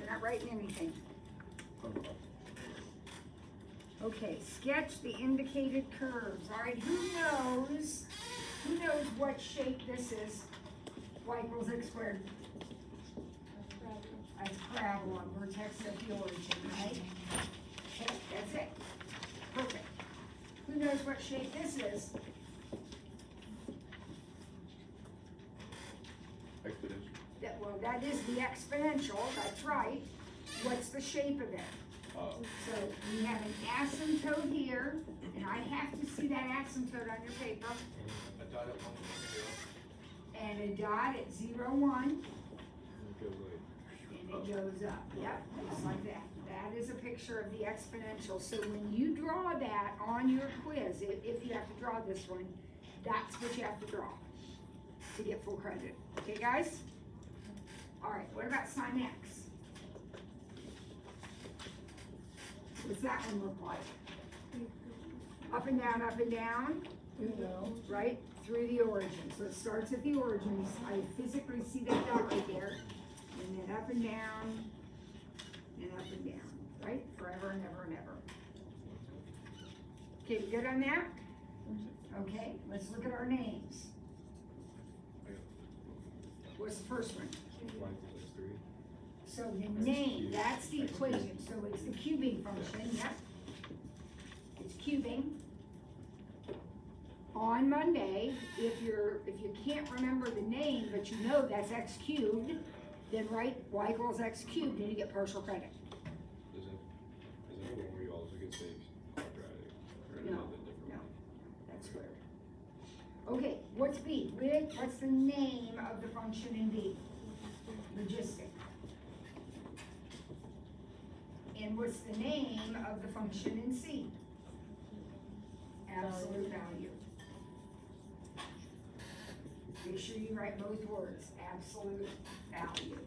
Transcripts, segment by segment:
You're not writing anything. Okay, sketch the indicated curves. All right, who knows what shape this is? Y equals x squared. That's parabola, vertex of the origin, right? Okay, that's it. Perfect. Who knows what shape this is? Exponential. Well, that is the exponential, that's right. What's the shape of it? So we have an asymptote here, and I have to see that asymptote on your paper. A dot at 1, 0. And a dot at 0, 1. And it goes like. And it goes up, yep, just like that. That is a picture of the exponential. So when you draw that on your quiz, if you have to draw this one, that's what you have to draw to get full credit. Okay, guys? All right, what about sine x? What's that one look like? Up and down, right? Through the origin. So it starts at the origin. I physically see that dot right there. And then up and down, right? Forever and ever and ever. Okay, we good on that? Okay, let's look at our names. What's the first one? Y equals 3. So the name, that's the equation. So it's the cubing function, yep. It's cubing. On Monday, if you can't remember the name, but you know that's x cubed, then write y equals x cubed and you get partial credit. Is that one where you also get say quadratic? Or is No, that different? no, that's squared. Okay, what's b? What's the name of the function in b? Logistic. And what's the name of the function in c? Absolute value. Make sure you write both words, absolute value.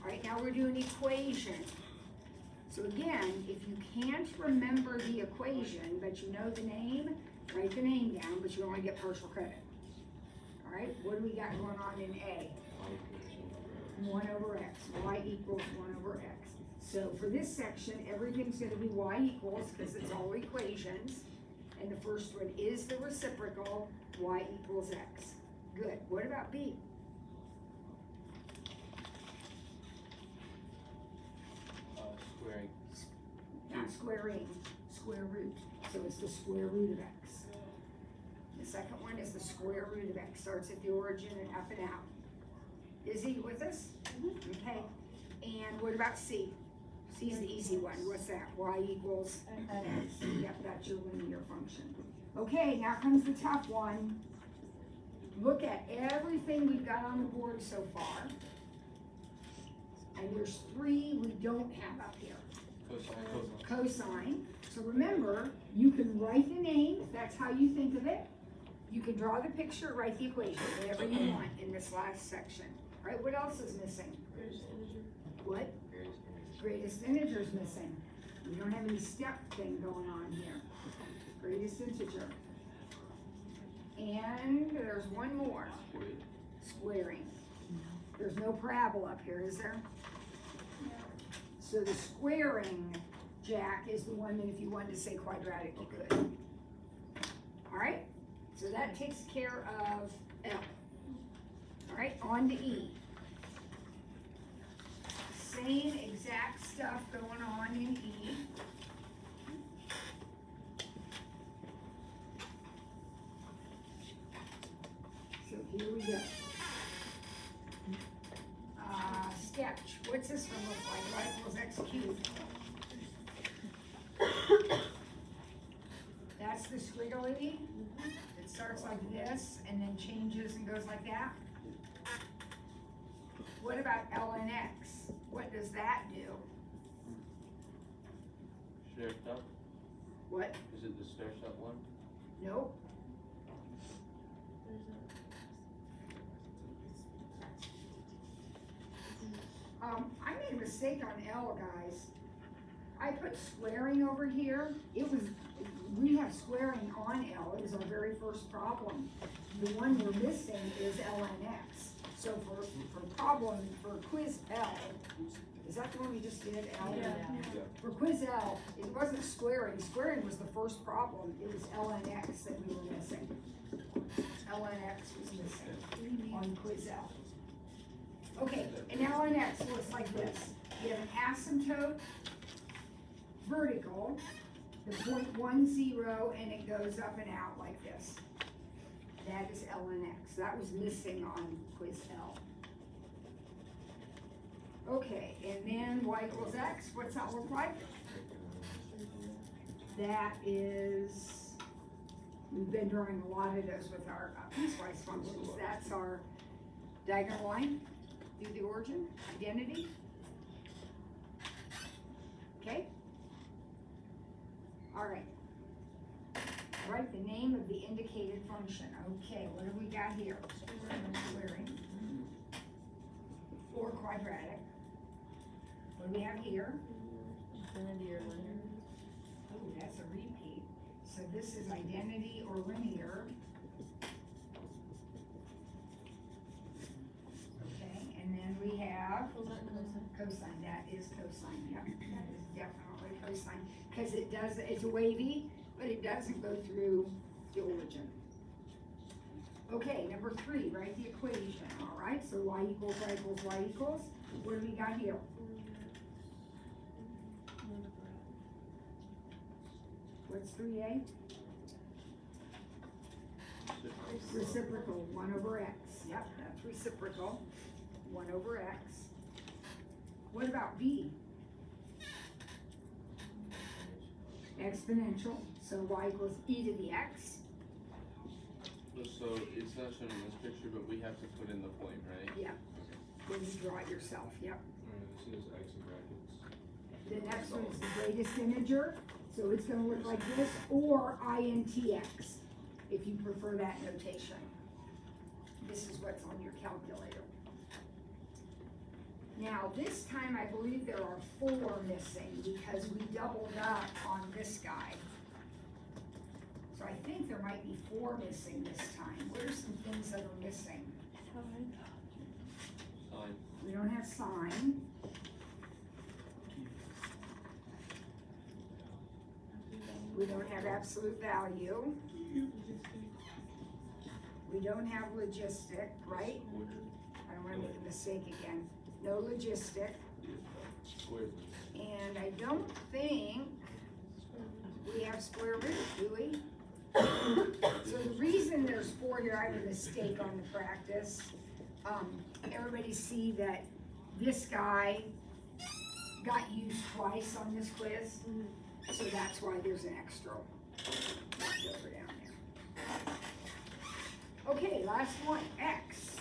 All right, now we're doing equation. So again, if you can't remember the equation, but you know the name, write the name down, but you only get partial credit. All right, what do we got going on in A? 1 over x, y equals 1 over x. So for this section, everything's gonna be y equals, because it's all equations. And the first one is the reciprocal, y equals x. Good, what about B? Squaring. Not squaring, square root. So it's the square root of x. The second one is the square root of x. Starts at the origin and up and out. Is he with us? Okay. And what about C? C's the easy one. What's that? Y equals x. Yep, that's your linear function. Okay, now comes the tough one. Look at everything we've got on the board so far. And there's 3 we don't have up here. Cosine. So remember, you can write the name, if that's how you think of it. You can draw the picture, write the equation, whatever you want in this last section. All right, what else is missing? What? Greatest integer is missing. We don't have any step thing going on here. Greatest integer. And there's one more. Squaring. There's no parabola up here, is there? So the squaring, Jack, is the one that if you wanted to say quadratic, you could. All right? So that takes care of L. All right, on to E. Same exact stuff going on in E. So here we go. Sketch. What's this one look like? Y equals x cubed. That's the squiggly. It starts like this and then changes and goes like that. What about ln x? What does that do? Stair step? What? Is it the stair step one? Nope. I made a mistake on L, guys. I put squaring over here. We have squaring on L. It was our very first problem. The one we're missing is ln x. So for problem, for quiz L, is that the one we just did, L? Yeah. For quiz L, it wasn't squaring. Squaring was the first problem. It was ln x that we were missing. ln x was missing on quiz L. Okay, and ln x looks like this. You have an asymptote, vertical, the 0.10, and it goes up and out like this. That is ln x. That was missing on quiz L. Okay, and then y equals x, what's that look like? That is, we've been drawing a lot of those with our piecewise functions. That's our diagonal line through the origin, identity. Okay? All right. Write the name of the indicated function. Okay, what do we got here? Squaring. Or quadratic. What do we have here? Infinity or linear. Oh, that's a repeat. So this is identity or linear. Okay, and then we have cosine. That is cosine, yeah. That is definitely cosine. Because it does, it's wavy, but it doesn't go through the origin. Okay, number 3, write the equation, all right? So y equals y equals y equals. What do we got here? What's 3a? Reciprocal, 1 over x. Yep, that's reciprocal, 1 over x. What about b? Exponential, so y equals e to the x. So it's not shown in this picture, but we have to put in the point, right? Yeah. Then you draw it yourself, yep. This is x in brackets. The next one is the greatest integer, so it's gonna look like this, or INTX, if you prefer that notation. This is what's on your calculator. Now, this time I believe there are 4 missing because we doubled up on this guy. So I think there might be 4 missing this time. What are some things that are missing? Sign. We don't have sign. We don't have absolute value. We don't have logistic, right? I don't wanna make a mistake again. No logistic. Square. And I don't think we have square root, do we? So the reason there's 4 here, I have a mistake on the practice. Everybody see that this guy got used twice on this quiz? So that's why there's an extra left over down there. Okay, last one, x.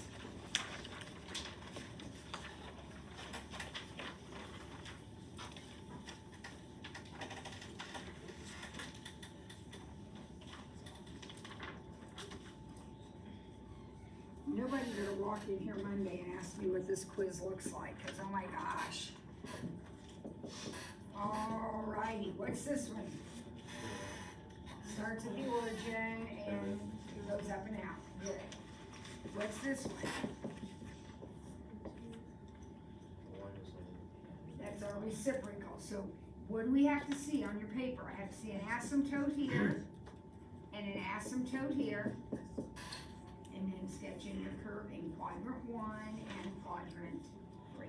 Nobody better walk in here Monday and ask me what this quiz looks like, because oh my gosh. Alrighty, what's this one? Starts at the origin and goes up and out. Good. What's this one? That's our reciprocal. So what do we have to see on your paper? I have to see an asymptote here and an asymptote here. And then sketch in your curve in quadrant 1 and quadrant 3.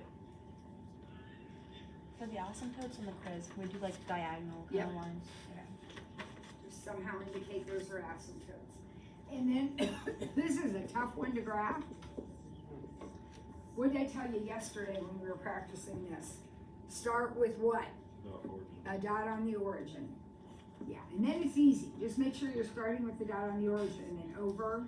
For the asymptotes in the quiz, can we do like diagonal kind Yep. of lines? Just somehow indicate those are asymptotes. And then, this is a tough one to graph. What did I tell you yesterday when we were practicing this? Start with what? Origin. A dot on the origin. Yeah, and then it's easy. Just make sure you're starting with the dot on the origin and then over.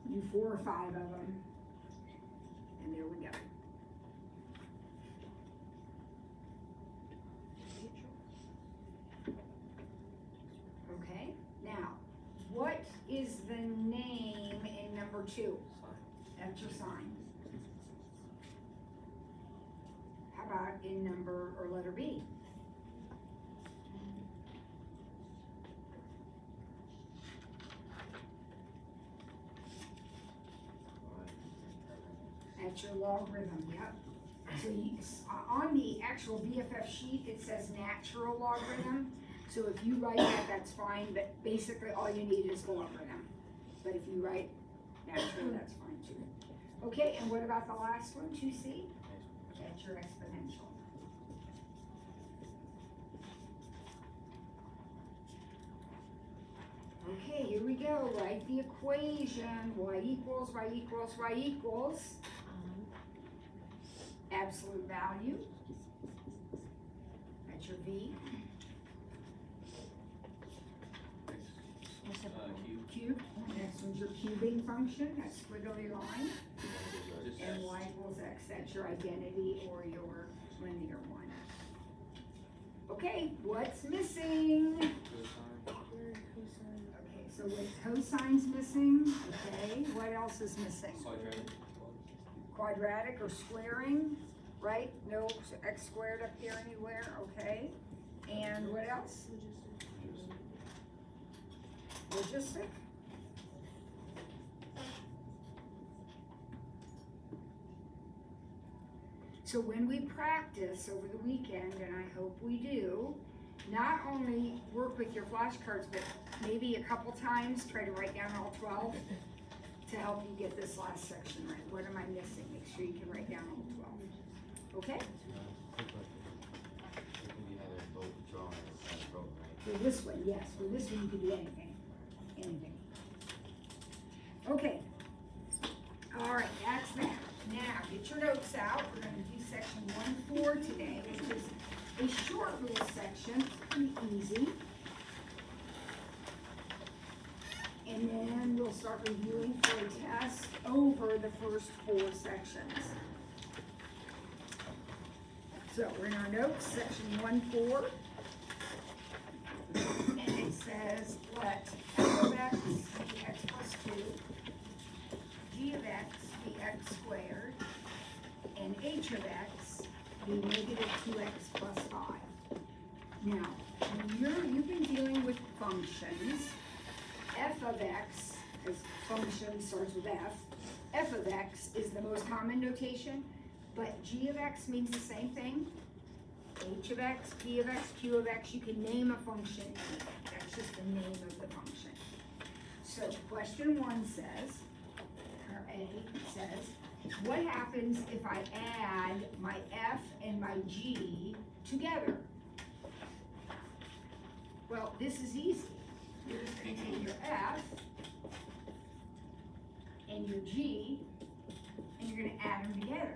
Do 4 or 5 of them. And there we go. Okay, now, what is the name in number 2? That's your sign. How about in number, or letter B? That's your logarithm, yep. So on the actual BFF sheet, it says natural logarithm. So if you write that, that's fine, but basically all you need is the logarithm. But if you write natural, that's fine too. Okay, and what about the last one, 2C? That's your exponential. Okay, here we go, write the equation, y equals, y equals, y equals, absolute value, that's your V, Cube. cube, next one's your cubing function, that's squiggly line, Just and y equals x, that's your identity or your linear one. Okay, what's missing? cosine. Okay, so with cosine's missing, okay, what else is missing? Quadratic or squaring, right? No x squared up here anywhere, okay? And what else? Logistic. So when we practice over the weekend, and I hope we do, not only work with your flashcards, but maybe a couple times, try to write down all 12 to help you get this last section right. What am I missing? Make sure you can write down all 12. Okay? For this one, yes. For this one, you could do anything. Anything. Okay. All right, that's that. Now, get your notes out. We're going to do section 1-4 today, which is a short little section. It's pretty easy. And then we'll start reviewing for a test over the first 4 sections. So we're in our notes, section 1-4. And it says, let f of x be x plus 2, g of x be x squared, and h of x be negative 2x plus 5. Now, when you've been dealing with functions, f of x, as function starts with f of x is the most common notation, but g of x means the same thing. H of x, p of x, q of x, you can name a function. That's just the name of the function. So question 1 says, or A says, what happens if I add my f and my g together? Well, this is easy. You're just going to take your f and your g, and you're going to add them together.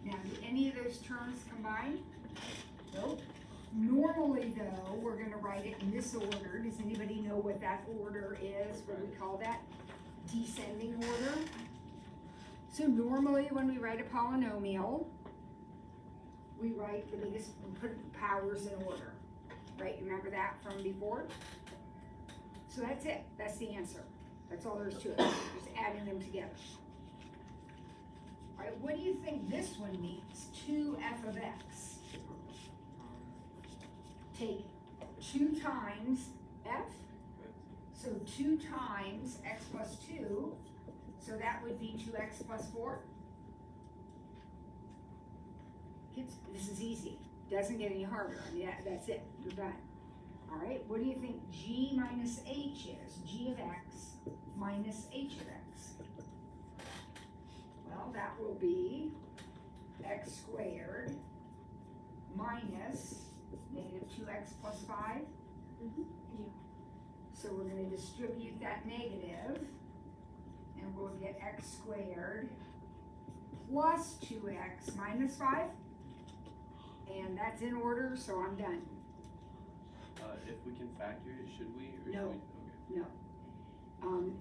Now, do any of those terms combine? Nope. Normally, though, we're going to write it in this order. Does anybody know what that order is? What do we call that? Descending order. So normally, when we write a polynomial, we write the biggest, we put powers in order. Right? Remember that from before? So that's it. That's the answer. That's all there is to it. Just adding them together. All right, what do you think this one means? 2f of x. Take 2 times f, so 2 times x plus 2, so that would be 2x plus 4. This is easy. Doesn't get any harder. I mean, that's it. You're done. All right, what do you think g minus h is? G of x minus h of x. Well, that will be x squared minus negative 2x plus 5. Yeah. So we're going to distribute that negative, and we'll get x squared plus 2x minus 5. And that's in order, so I'm done. If we can factor it, should we? Or No. Should we? Okay. No.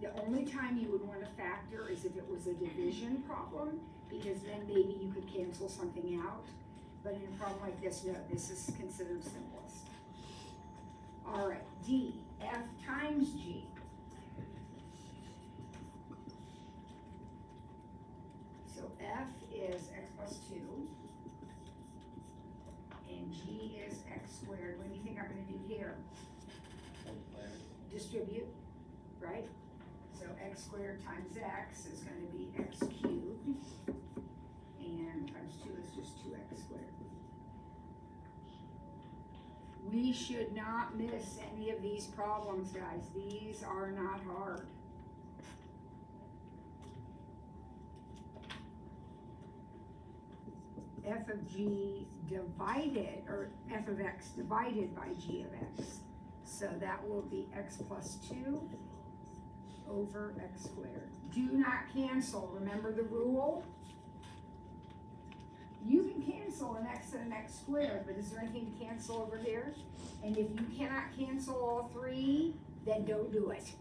The only time you would want to factor is if it was a division problem, because then maybe you could cancel something out. But in a problem like this, no, this is considered simplest. All right, D, f times g. So f is x plus 2, and g is x squared. What do you think I'm going to do here? Distribute, right? So x squared times x is gonna be x cubed, and times 2 is just 2x squared. We should not miss any of these problems, guys. These are not hard. F of g divided, or f of x divided by g of x. So that will be x plus 2 over x squared. Do not cancel. Remember the rule? You can cancel an x and an x squared, but is there anything to cancel over here? And if you cannot cancel all three, then don't do it.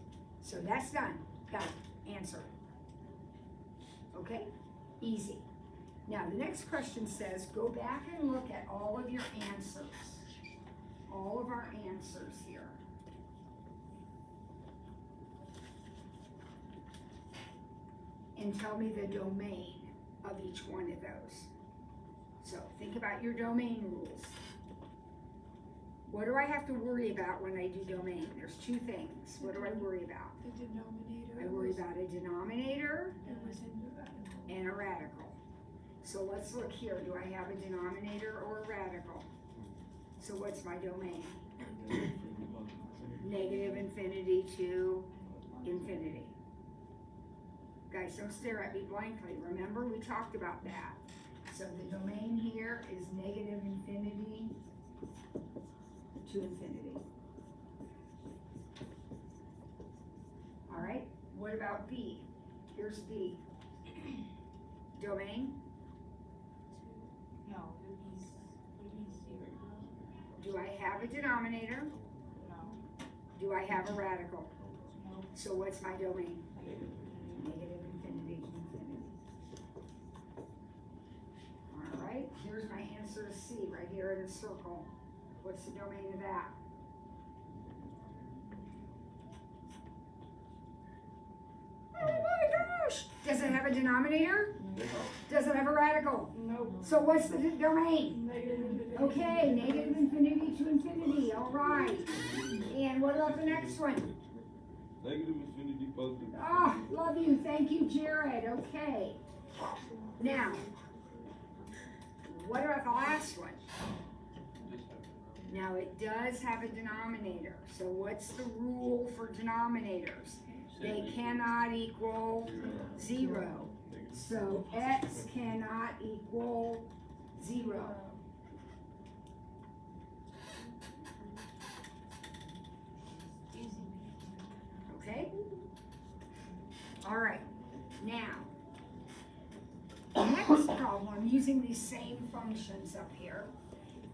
So that's done. Got it. Answer. Okay? Easy. Now, the next question says, go back and look at all of your answers. All of our answers here. And tell me the domain of each one of those. So think about your domain rules. What do I have to worry about when I do domain? There's two things. What do I worry about? The denominator. I worry about a denominator And what's in the radical. and a radical. So let's look here. Do I have a denominator or a radical? So what's my domain? Negative infinity to infinity. Guys, don't stare at me blankly. Remember, we talked about that. So the domain here is negative infinity to infinity. All right, what about B? Here's B. Domain, No, would be 0. do I have a denominator? No. Do I have a radical? No. So what's my domain? Negative infinity to infinity. All right, here's my answer to C, right here in a circle. What's the domain of that? Oh my gosh! Does it have a denominator? Does it have a radical? Nope. So what's the domain? Negative infinity. Okay, negative infinity to infinity, all right. And what about the next one? Negative infinity, positive infinity. Ah, love you, thank you, Jared, okay. Now, what about the last one? Now, it does have a denominator, so what's the rule for denominators? They cannot equal 0. So x cannot equal 0. Okay? All right, now, next problem, using these same functions up here,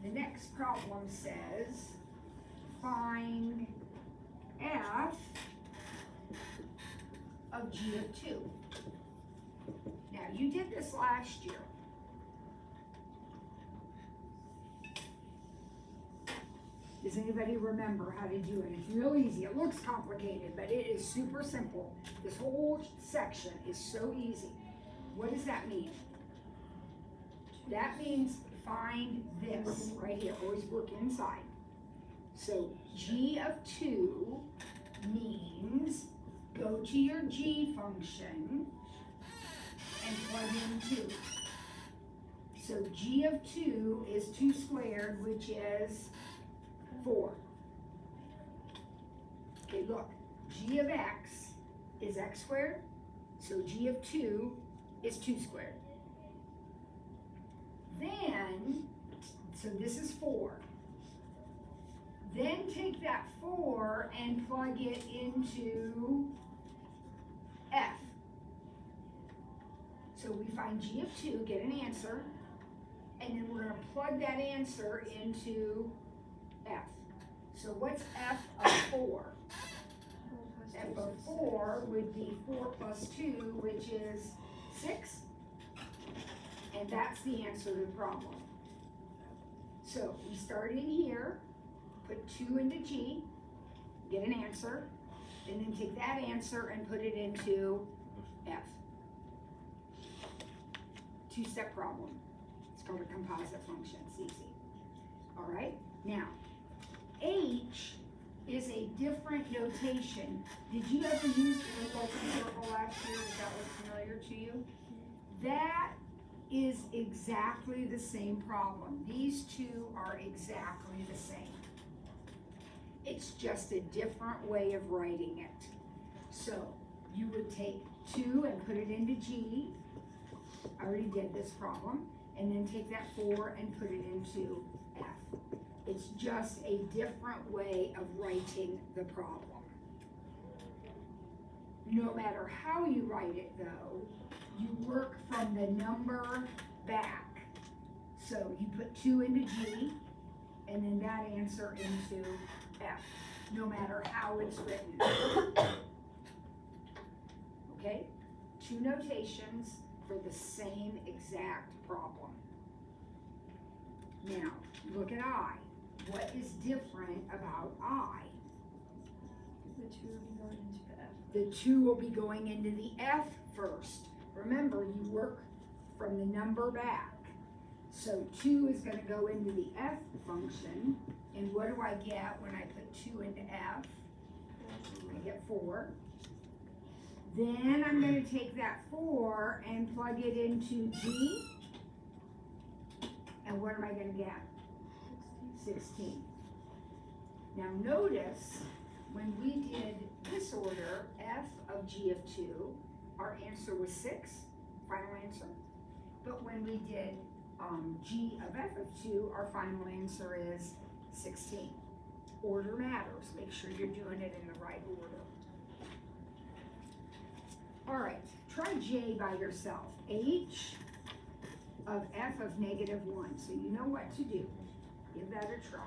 the next problem says, find f of g of 2. Now, you did this last year. Does anybody remember how to do it? It's real easy. It looks complicated, but it is super simple. This whole section is so easy. What does that mean? That means find this right here. Always work inside. So g of 2 means go to your g function and plug in 2. So g of 2 is 2 squared, which is 4. Okay, look, g of x is x squared, so g of 2 is 2 squared. Then, so this is 4. Then take that 4 and plug it into f. So we find g of 2, get an answer, and then we're going to plug that answer into f. So what's f of 4? F of 4 would be 4 plus 2, which is 6. And that's the answer to the problem. So we start in here, put 2 into g, get an answer, and then take that answer and put it into f. Two-step problem. It's called a composite function. It's easy. All right? Now, h is a different notation. Did you ever use the results circle last year? Does that look familiar to you? That is exactly the same problem. These two are exactly the same. It's just a different way of writing it. So you would take 2 and put it into G. I already did this problem. And then take that 4 and put it into F. It's just a different way of writing the problem. No matter how you write it though, you work from the number back. So you put 2 into G, and then that answer into F, no matter how it's written. Okay? 2 notations for the same exact problem. Now, look at I. What is different about I? The 2 will be going into the F. The 2 will be going into the F first. Remember, you work from the number back. So 2 is going to go into the F function. And what do I get when I put 2 into F? I get 4. Then I'm going to take that 4 and plug it into G. And what am I going to get? 16. Now notice, when we did this order, F of G of 2, our answer was 6, final answer. But when we did G of F of 2, our final answer is 16. Order matters. Make sure you're doing it in the right order. All right, try J by yourself. H of F of -1. So you know what to do. Give that a try.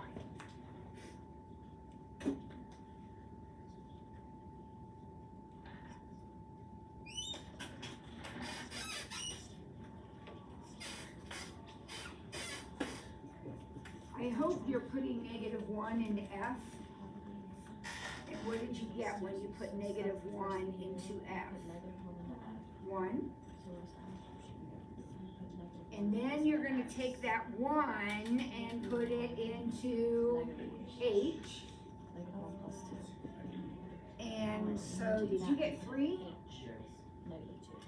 I hope you're putting -1 into F. And what did you get when you put -1 into F? 1. And then you're going to take that 1 and put it into H. And so, did you get 3?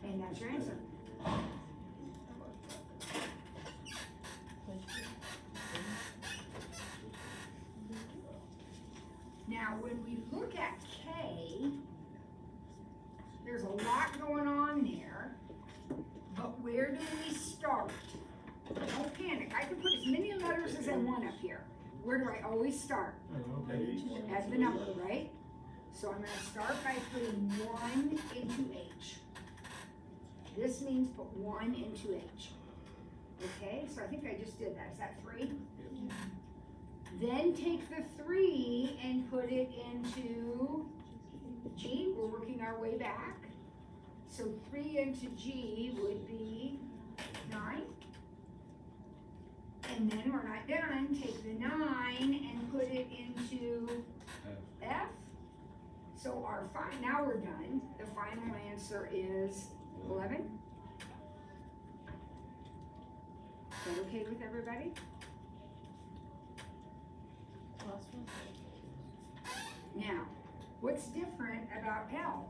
And that's your answer. Now, when we look at K, there's a lot going on there, but where do we start? Don't panic, I can put as many letters as I want up here. Where do I always start? As the number, right? So I'm gonna start by putting 1 into H. This means put 1 into H. Okay, so I think I just did that. Is that 3? Then take the 3 and put it into G. We're working our way back. So 3 into G would be 9. And then we're not done. Take the 9 and put it into F. So our now we're done. The final answer is 11. Is that okay with everybody? Now, what's different about L?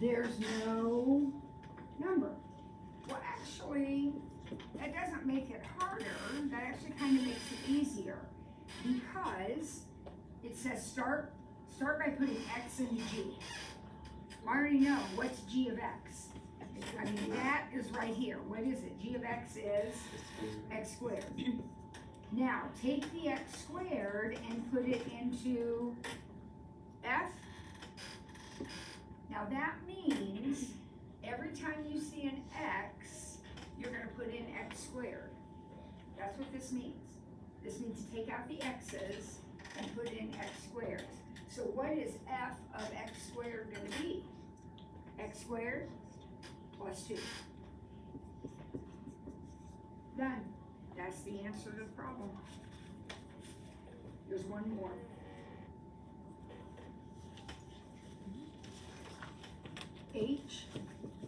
There's no number. Well, actually, that doesn't make it harder. That actually kind of makes it easier, because it says start by putting X into G. I already know what's G of X. I mean, that is right here. What is it? G of X is X squared. Now, take the X squared and put it into F. Now that means every time you see an X, you're gonna put in X squared. That's what this means. This means take out the X's and put in X squared. So what is F of X squared gonna be? X squared plus 2. Done. That's the answer to the problem. There's one more. H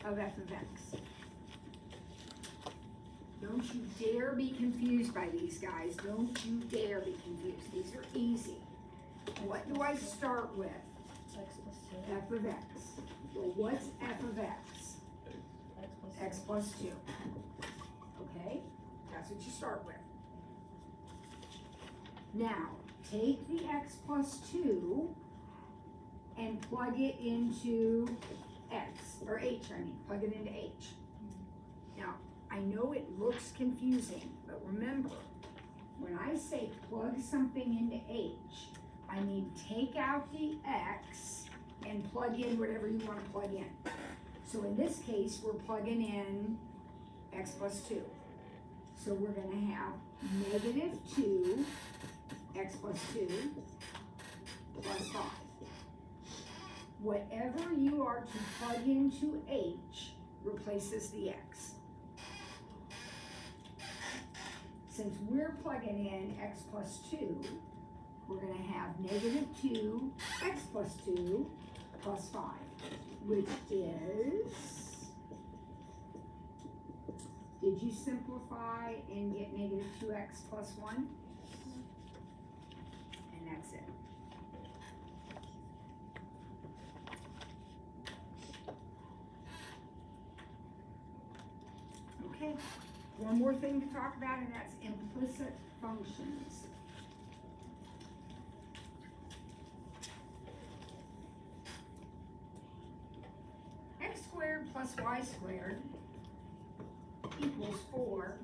of F of X. Don't you dare be confused by these guys. Don't you dare be confused. These are easy. What do I start with? X plus 2. F of x. Well, what's f of x? X plus 2. Okay? That's what you start with. Now, take the x plus 2 and plug it into x, or h, I mean, plug it into h. Now, I know it looks confusing, but remember, when I say plug something into h, I mean take out the x and plug in whatever you want to plug in. So in this case, we're plugging in x plus 2. So we're going to have negative 2 x plus 2 plus 5. Whatever you are to plug into h replaces the x. Since we're plugging in x plus 2, we're going to have negative 2 x plus 2 plus 5, which is, did you simplify and get negative 2x plus 1? And that's it. Okay, one more thing to talk about, and that's implicit functions. X squared plus y squared equals 4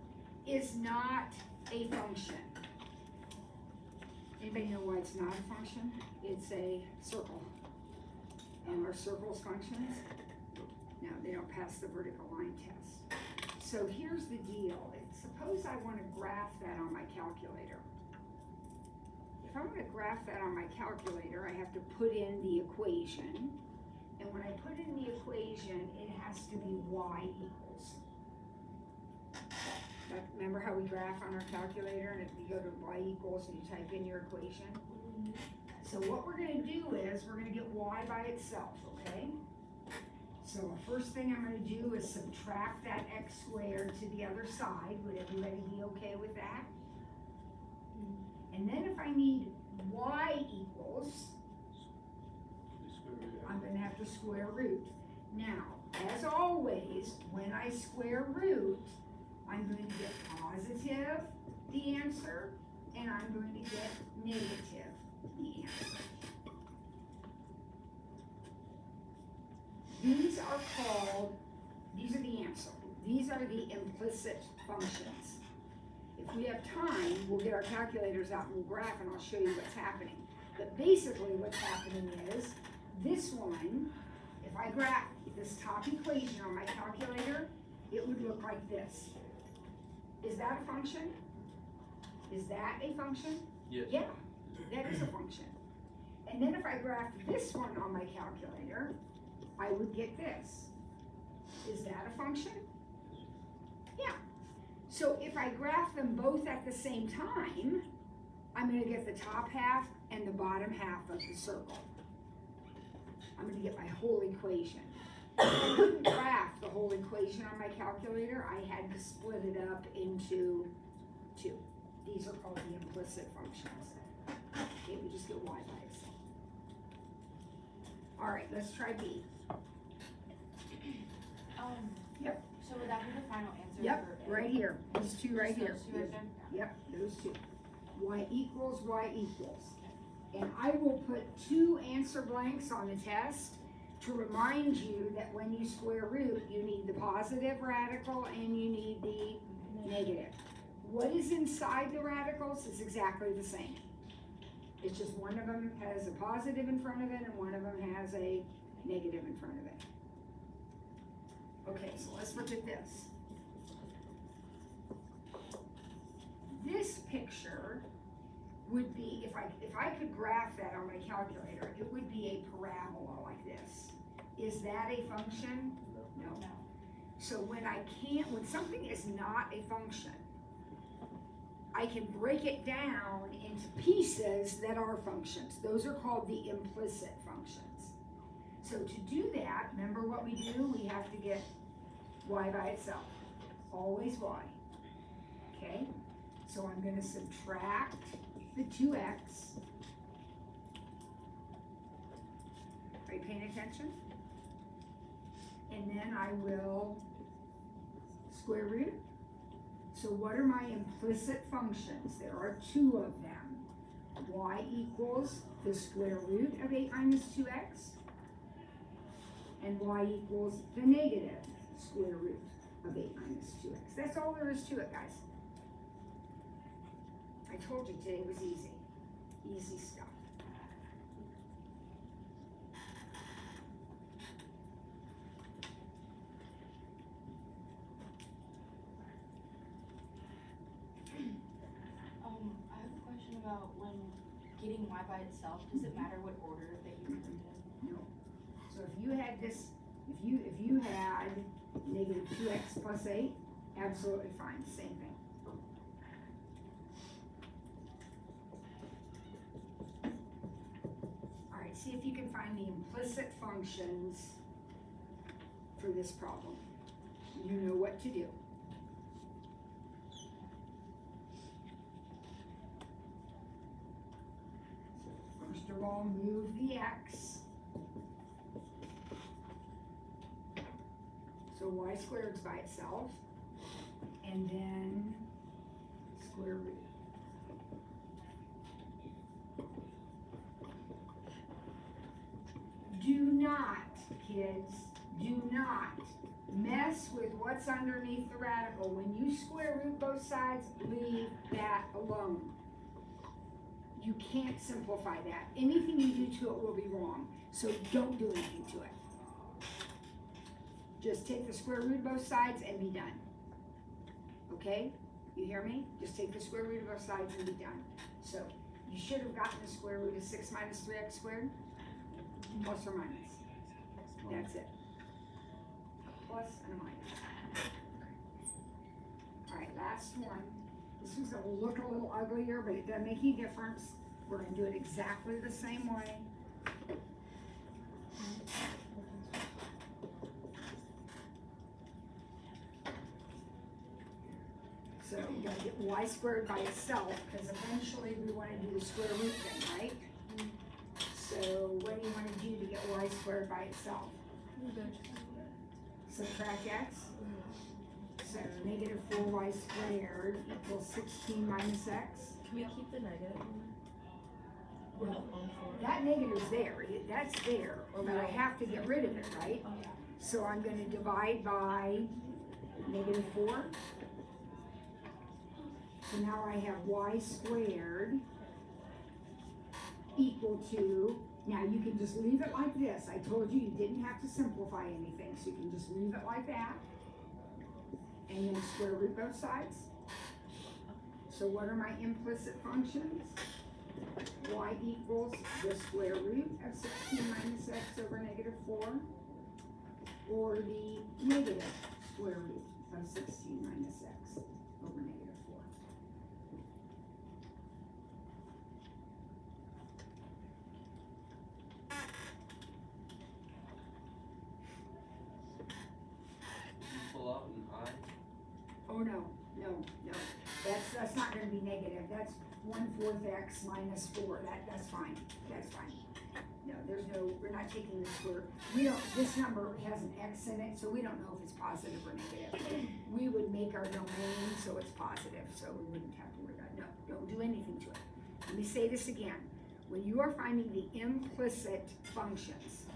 is not a function. Anybody know why it's not a function? It's a circle. And are circles functions? No, they don't pass the vertical line test. So here's the deal. Suppose I want to graph that on my calculator. If I want to graph that on my calculator, I have to put in the equation. And when I put in the equation, it has to be y equals. Remember how we graph on our calculator, and if you go to y equals and you type in your equation? So what we're going to do is we're going to get y by itself, okay? So the first thing I'm going to do is subtract that x squared to the other side. Would everybody be okay with that? And then if I need y equals, I'm going to have to square root. Now, as always, when I square root, I'm going to get positive, the answer, and I'm going to get negative, the answer. These are the answer. These are the implicit functions. If we have time, we'll get our calculators out and we'll graph, and I'll show you what's happening. But basically what's happening is, this one, if I graph this top equation on my calculator, it would look like this. Is that a function? Is that a function? Yes. Yeah, that is a function. And then if I graphed this one on my calculator, I would get this. Is that a function? Yeah. So if I graph them both at the same time, I'm going to get the top half and the bottom half of the circle. I'm going to get my whole equation. I couldn't graph the whole equation on my calculator. I had to split it up into 2. These are called the implicit functions. Okay, we just get y by itself. All right, let's try B. Yep. So would that be the final answer? Yep, for A? right here. These 2 right Just here. those two right there? Yep, those 2. Y equals, y equals. And I will put 2 answer blanks on the test to remind you that when you square root, you need the positive radical and you need the negative. What is inside the radicals is exactly the same. It's just one of them has a positive in front of it and one of them has a negative in front of it. Okay, so let's look at this. This picture would be, if I could graph that on my calculator, it would be a parabola like this. Is that a function? No. No. So when something is not a function, I can break it down into pieces that are functions. Those are called the implicit functions. So to do that, remember what we do? We have to get y by itself. Always y. okay? So I'm gonna subtract the 2x. Are you paying attention? And then I will square root. So what are my implicit functions? There are 2 of them. Y equals the square root of 8 minus 2x, and y equals the negative square root of 8 minus 2x. That's all there is to it, guys. I told you today was easy. Easy stuff. I have a question about when getting y by itself, does it matter what order that you put it in? No. So if you had this, if you had negative 2x plus 8, absolutely fine, same thing. All right, see if you can find the implicit functions for this problem. You know what to do. First of all, move the x. So y squared is by itself, and then square root. Do not, kids, do not mess with what's underneath the radical. When you square root both sides, leave that alone. You can't simplify that. Anything you do to it will be wrong. So don't do anything to it. Just take the square root of both sides and be done. Okay? You hear me? Just take the square root of both sides and be done. So you should have gotten the square root of 6 minus 3x squared. Plus or minus. That's it. A plus and a minus. Alright, last one. This one's gonna look a little uglier, but it doesn't make any difference. We're gonna do it exactly the same way. So you gotta get y squared by itself, because eventually we wanna do the square root thing, right? So what do you wanna do to get y squared by itself? Subtract x. So negative 4y squared equals 16 minus x. Can we keep the negative in there? That negative's there, that's there, but I have to get rid of it, right? Oh, yeah. So I'm gonna divide by negative 4. So now I have y squared equal to, now you can just leave it like this. I told you you didn't have to simplify anything, so you can just leave it like that. And then square root both sides. So what are my implicit functions? Y equals the square root of 16 minus x over negative 4, or the negative square root of 16 minus x over negative 4. Pull out an I. Oh, no. That's not gonna be negative. That's 1/4 x minus 4. That's fine. That's fine. No, we're not taking the square. This number has an x in it, so we don't know if it's positive or negative. We would make our domain so it's positive, so we wouldn't have to worry about it. No, don't do anything to it. Let me say this again. When you are finding the implicit functions,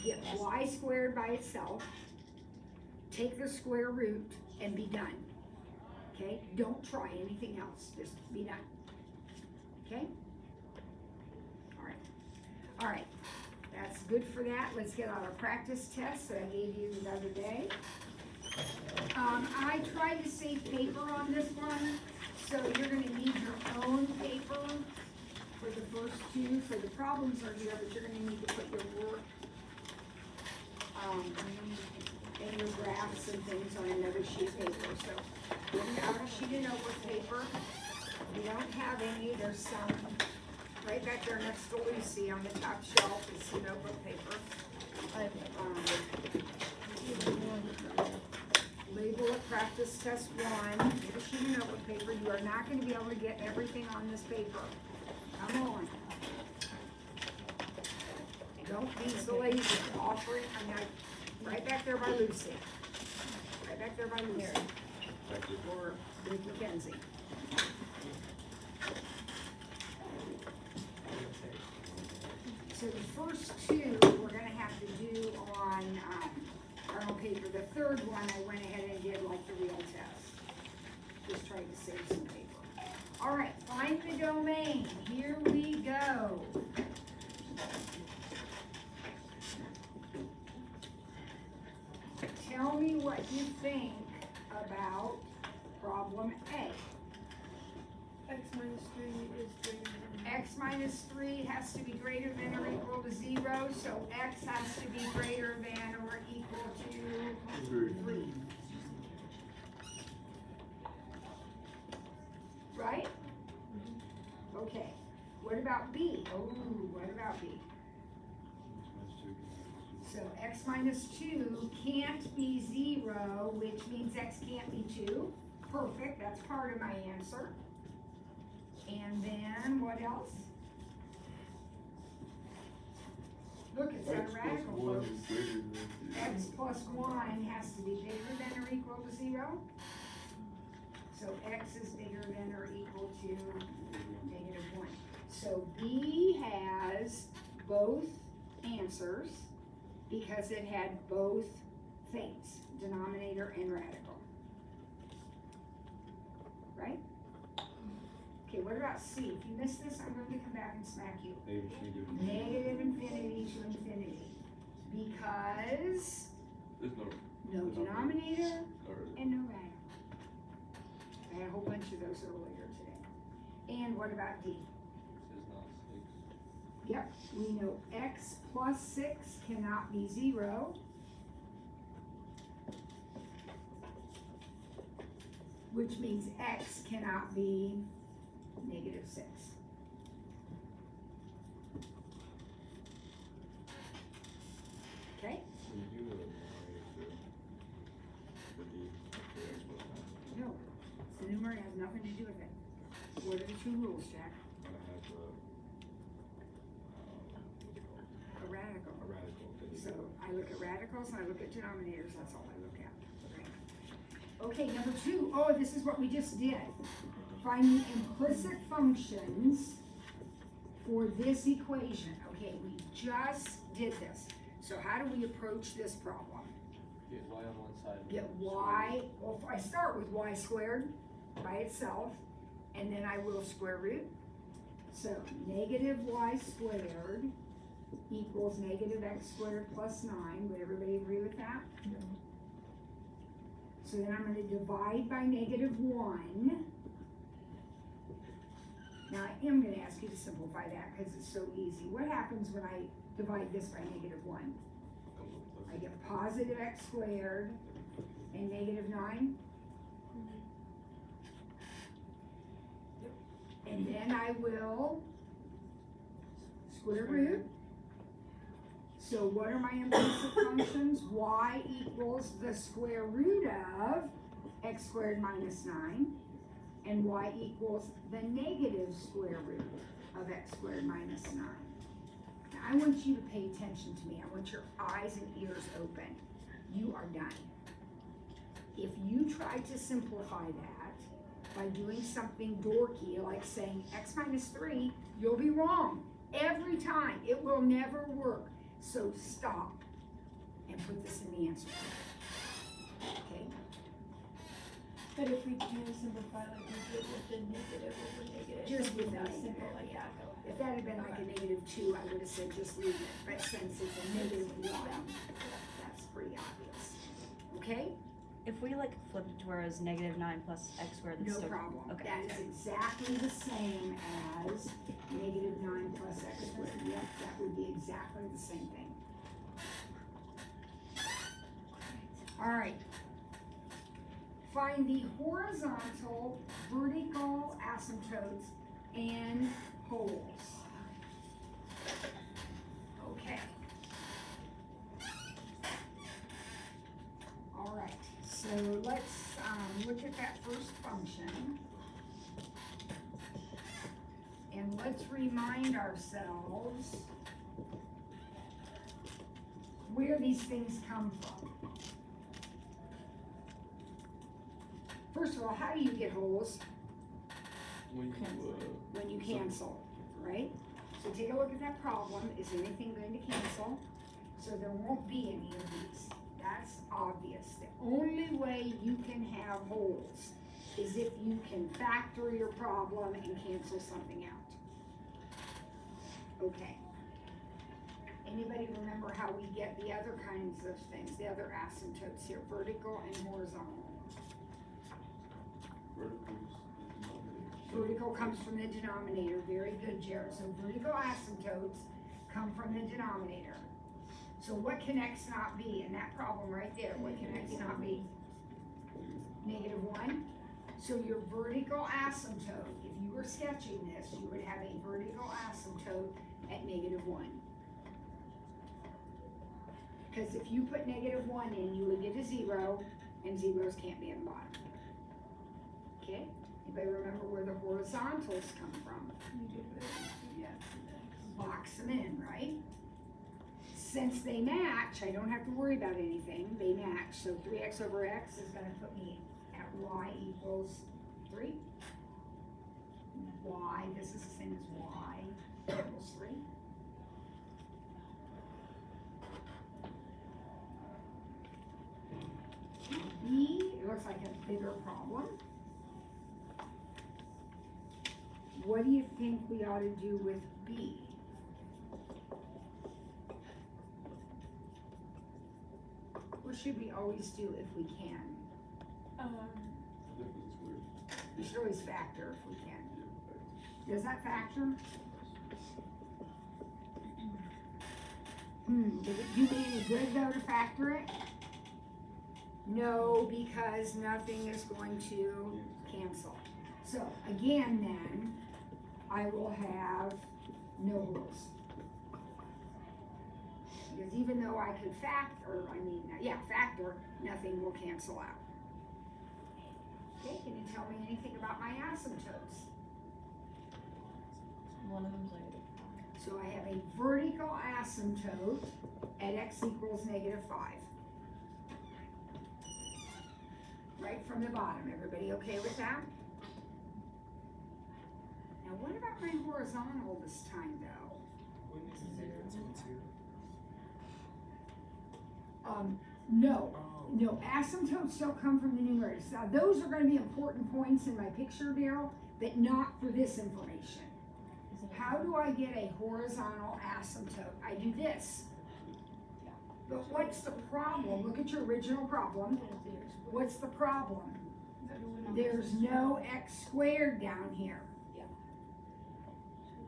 get y squared by itself, take the square root, and be done. Okay? Don't try anything else. Just be done. Okay? All right. That's good for that. Let's get on our practice test that I gave you the other day. I tried to save paper on this one, so you're going to need your own paper for the first two. So the problems are here, but you're going to need to put your work and your graphs and things on another sheet of paper. So get out a sheet of notebook paper. If you don't have any, there's some right back there next to Lucy on the top shelf is some notebook paper. Label it practice test one, get a sheet of notebook paper, you are not gonna be able to get everything on this paper. Come on. Don't be so lazy, offering, right back there by Lucy. Right back there by Lucy, Thank you. or with Mackenzie. So the first two, we're gonna have to do on, our own paper. The third one, I went ahead and did like the real test. Just tried to save some paper. All right, find the domain. Here we go. Tell me what you think about problem A. X minus 3 is greater than. X minus 3 has to be greater than or equal to 0, so X has to be greater than or equal to 3. Right? Okay. What about B? Oh, what about B? So X minus 2 can't be 0, which means X can't be 2. Perfect, that's part of my answer. And then, what else? Look, it's a radical, folks. X plus 1 has to be bigger than or equal to 0. So X is bigger than or equal to -1. So B has both answers because it had both things, denominator and radical. Right? Okay, what about C? If you miss this, I'm going to come back and smack you. Negative infinity to infinity. Because There's no denominator or and no radical. I had a whole bunch of those earlier today. And what about D? is not 6. Yep, we know X plus 6 cannot be 0. Which means X cannot be -6. Okay? No, the numerator has nothing to do with it. What are the two rules, Jack? A radical. So I look at radicals and I look at denominators, that's all I look at. Okay, number 2. Oh, this is what we just did. Find the implicit functions for this equation. Okay, we just did this. So how do we approach this problem? Get y on one side. Get y, well, I start with y squared by itself, and then I will square root. So negative y squared equals negative x squared plus 9. Would everybody agree with that? No. So then I'm going to divide by -1. Now I am going to ask you to simplify that because it's so easy. What happens when I divide this by -1? I get positive x squared and -9. And then I will square root. So what are my implicit functions? Y equals the square root of x squared minus 9, and y equals the negative square root of x squared minus 9. Now I want you to pay attention to me. I want your eyes and ears open. You are done. If you try to simplify that by doing something dorky like saying x minus 3, you'll be wrong every time. It will never work. So stop and put this in the answer. Okay? But if we do simplify like we did with the negative over negative. Just with something that that simple simple, like yeah. that. If that had been like a -2, I would have said just leave it. But since it's a -1, that's pretty obvious. Okay? If we like flipped it to where it was -9 plus x squared, that's No still. problem. Okay. That is exactly the same as -9 plus x squared. Yep, that would be exactly the same thing. All right. Find the horizontal, vertical asymptotes and poles. Okay. All right, So let's, look at that first function. And let's remind ourselves where these things come from. First of all, how do you get holes? When you, When you cancel, right? So take a look at that problem. Is anything going to cancel? So there won't be any of these. That's obvious. The only way you can have holes is if you can factor your problem and cancel something out. Okay. Anybody remember how we get the other kinds of things, the other asymptotes here, vertical and horizontal? Vertical comes from the denominator. Very good, Jared. So vertical asymptotes come from the denominator. So what can x not be in that problem right there? What can x not be? -1. So your vertical asymptote, if you were sketching this, you would have a vertical asymptote at -1. Because if you put -1 in, you would get a 0, and zeros can't be in the bottom. Okay? Anybody remember where the horizontals come from? You do it, yeah. Box them in, right? Since they match, I don't have to worry about anything. They match. So 3x over x is going to put me at y equals 3. Y, this is the same as y equals 3. B, it looks like a bigger problem. What do you think we ought to do with B? What should we always do if we can? We should always factor if we can. Does that factor? Did it do me any good though to factor it? No, because nothing is going to cancel. So again then, I will have no holes. Because even though I could factor, nothing will cancel out. Okay, can you tell me anything about my asymptotes? One of them's like, So I have a vertical asymptote at x equals -5. Right from the bottom, everybody okay with that? Now what about my horizontal this time though? No, asymptotes don't come from the numerators. Now those are gonna be important points in my picture, Daryl, but not for this information. How do I get a horizontal asymptote? I do this. But what's the problem? Look at your original problem. What's the problem? There's no x squared down here.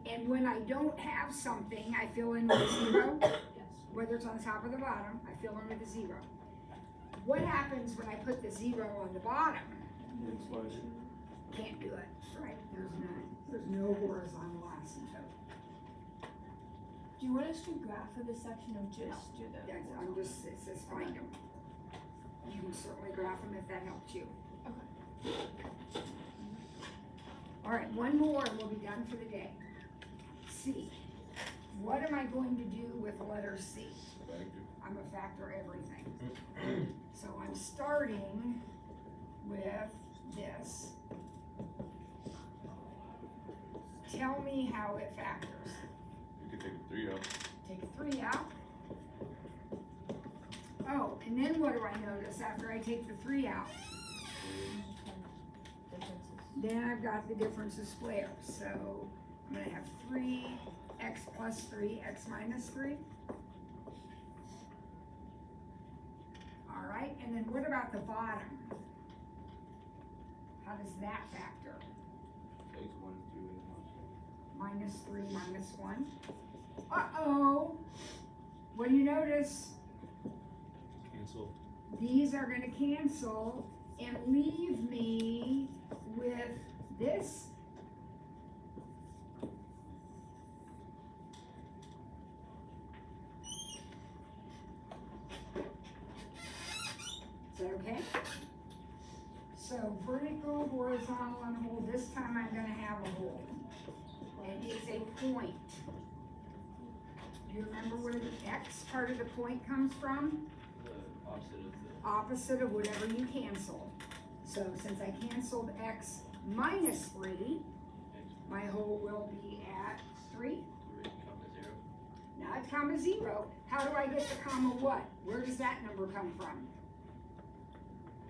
And when I don't have something, I fill in with a 0. Whether it's on the top or the bottom, I fill in with a 0. What happens when I put the 0 on the bottom? Can't do it, right? There's none. There's no horizontal asymptote. Do you want us to graph for this section or just do the? It says find them. You can certainly graph them if that helps you. Okay. All right, one more and we'll be done for the day. C. What am I going to do with letter C? I'm gonna factor everything. So I'm starting with this. Tell me how it factors. You could take a 3 out. Take a 3 out. Oh, and then what do I notice after I take the 3 out? differences. Then I've got the difference of squares. So I'm gonna have 3x plus 3, x minus 3. All right, and then what about the bottom? How does that factor? Takes 1, 2, and Minus 3, minus 1. Uh-oh! What do you notice? Cancel. These are gonna cancel and leave me with this. Is that okay? So vertical, horizontal, and a hole, this time I'm gonna have a hole. And it's a point. Do you remember where the X part of the point comes from? The opposite of the. Opposite of whatever you cancel. So since I canceled X minus 3, my hole will be at 3. 3, 0. Not comma 0. How do I get the comma what? Where does that number come from?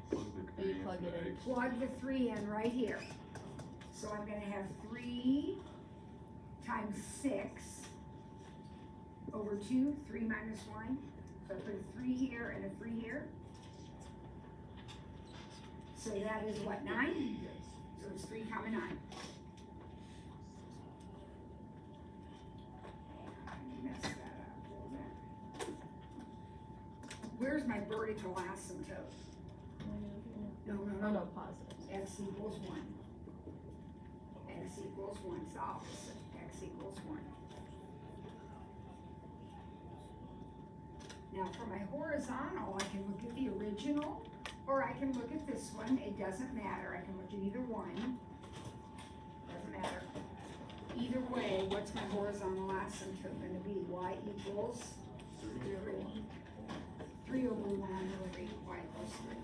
Plug the You 3 plug for it in. X. Plug the 3 in right here. So I'm gonna have 3 times 6 over 2, 3 minus 1. So I put a 3 here and a 3 here. So that is what, 9? So it's 3 comma 9. Mess that up a little bit. Where's my vertical asymptote? No, no, Oh, no. no, positive. X equals 1. X equals 1, it's the opposite. X equals 1. Now for my horizontal, I can look at the original, or I can look at this one. It doesn't matter. I can look at either one. Doesn't matter. Either way, what's my horizontal asymptote gonna be? Y equals 3 over 1 over 8, y equals 3.